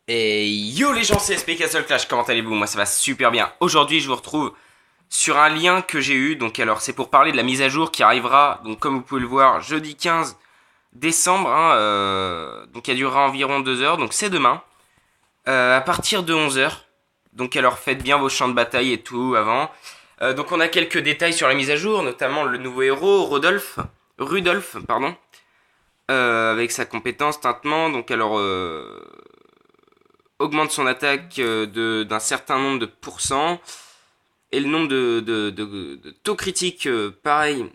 Et yo les gens, c'est SP Castle Clash, comment allez-vous? Moi ça va super bien. Aujourd'hui je vous retrouve sur un lien que j'ai eu, donc alors c'est pour parler de la mise à jour qui arrivera, donc comme vous pouvez le voir, jeudi 15 décembre, hein, donc elle durera environ 2 heures, donc c'est demain, à partir de 11 heures. Donc alors faites bien vos champs de bataille et tout avant. Donc on a quelques détails sur la mise à jour, notamment le nouveau héros, Rudolph, pardon, avec sa compétence tintement, donc alors augmente son attaque d'un certain nombre de pourcents. Et le nombre de taux critiques, pareil,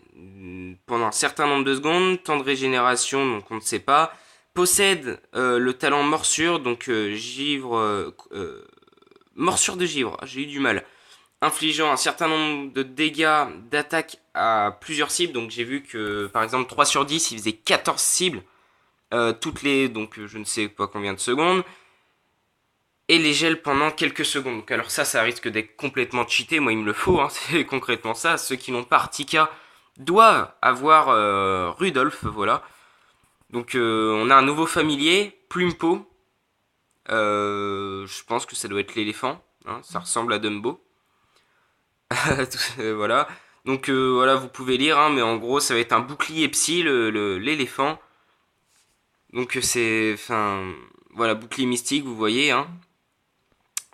pendant un certain nombre de secondes. Temps de régénération, donc on ne sait pas. Possède le talent morsure, donc givre. Morsure de givre, j'ai eu du mal. Infligeant un certain nombre de dégâts d'attaque à plusieurs cibles. Donc j'ai vu que par exemple 3 sur 10, il faisait 14 cibles. Toutes les, donc je ne sais pas combien de secondes et les gèle pendant quelques secondes. Donc alors ça risque d'être complètement cheaté, moi il me le faut, hein, c'est concrètement ça. Ceux qui n'ont pas Artika doivent avoir Rudolph, voilà. Donc on a un nouveau familier, Plumpo. Je pense que ça doit être l'éléphant, hein, ça ressemble à Dumbo. Voilà. Donc voilà, vous pouvez lire, hein, mais en gros ça va être un bouclier psy, l'éléphant. Donc c'est, enfin, voilà, bouclier mystique, vous voyez, hein.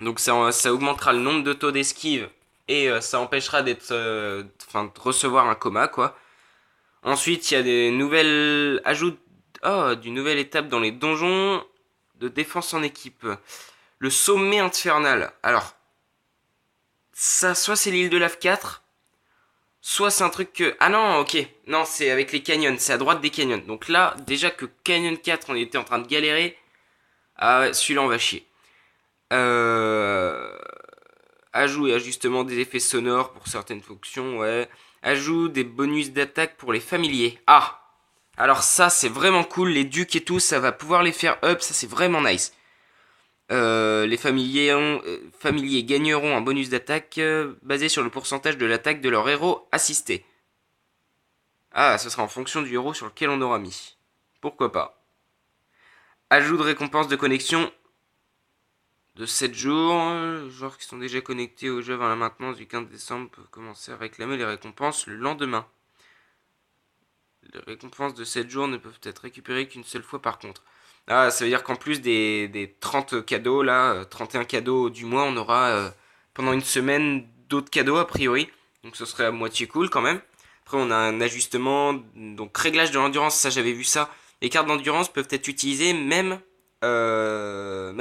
Donc ça augmentera le nombre de taux d'esquive et ça empêchera d'être, enfin, de recevoir un coma, quoi. Ensuite, il y a des nouvelles ajouts, d'une nouvelle étape dans les donjons de défense en équipe. Le sommet infernal. Alors, ça, soit c'est l'île de lave 4, soit c'est un truc que... Ah non, ok. Non, c'est avec les canyons, c'est à droite des canyons. Donc là, déjà que Canyon 4, on était en train de galérer. Ah ouais, celui-là, on va chier. Euh... Ajout et ajustement des effets sonores pour certaines fonctions, ouais. Ajout des bonus d'attaque pour les familiers. Ah, alors ça c'est vraiment cool, les ducs et tout, ça va pouvoir les faire up, ça c'est vraiment nice. Les familiers gagneront un bonus d'attaque basé sur le pourcentage de l'attaque de leur héros assisté. Ah, ce sera en fonction du héros sur lequel on aura mis. Pourquoi pas. Ajout de récompense de connexion de 7 jours. Les joueurs qui sont déjà connectés au jeu avant la maintenance du 15 décembre peuvent commencer à réclamer les récompenses le lendemain. Les récompenses de 7 jours ne peuvent être récupérées qu'une seule fois par contre. Ah, ça veut dire qu'en plus des 30 cadeaux, là, 31 cadeaux du mois, on aura pendant une semaine d'autres cadeaux a priori. Donc ce serait à moitié cool quand même. Après on a un ajustement, donc réglage de l'endurance, ça j'avais vu ça. Les cartes d'endurance peuvent être utilisées même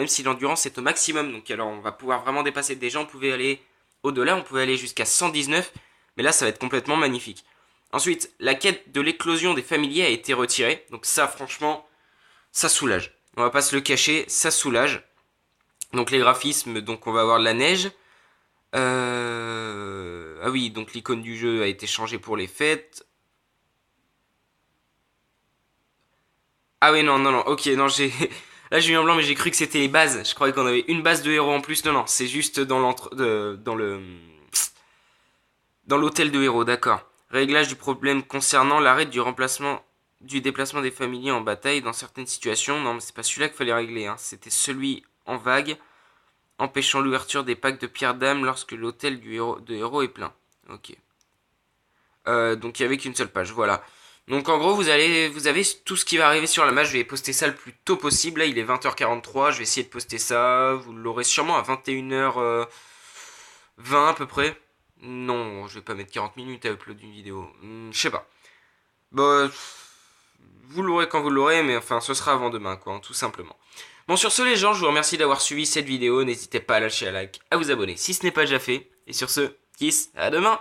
si l'endurance est au maximum. Donc alors on va pouvoir vraiment dépasser. Déjà on pouvait aller au-delà, on pouvait aller jusqu'à 119. Mais là ça va être complètement magnifique. Ensuite, la quête de l'éclosion des familiers a été retirée. Donc ça franchement, ça soulage. On va pas se le cacher, ça soulage. Donc les graphismes, donc on va avoir de la neige. Ah oui, donc l'icône du jeu a été changée pour les fêtes. Ah oui, non, non, non, ok, non, j'ai... Là j'ai eu un blanc mais j'ai cru que c'était les bases. Je croyais qu'on avait une base de héros en plus. Non, non, c'est juste dans l'hôtel de héros, d'accord. Réglage du problème concernant l'arrêt du déplacement des familiers en bataille dans certaines situations. Non, mais c'est pas celui-là qu'il fallait régler, hein. C'était celui en vague, empêchant l'ouverture des packs de pierre d'âme lorsque l'hôtel de héros est plein. Ok. Donc il n'y avait qu'une seule page, voilà. Donc en gros, vous avez tout ce qui va arriver sur la match. Je vais poster ça le plus tôt possible. Là, il est 20h43. Je vais essayer de poster ça. Vous l'aurez sûrement à 21h20 à peu près. Non, je vais pas mettre 40 minutes à upload une vidéo. Je sais pas. Bah, vous l'aurez quand vous l'aurez, mais enfin, ce sera avant demain, quoi, hein, tout simplement. Bon, sur ce, les gens, je vous remercie d'avoir suivi cette vidéo. N'hésitez pas à lâcher un like, à vous abonner si ce n'est pas déjà fait. Et sur ce, kiss, à demain!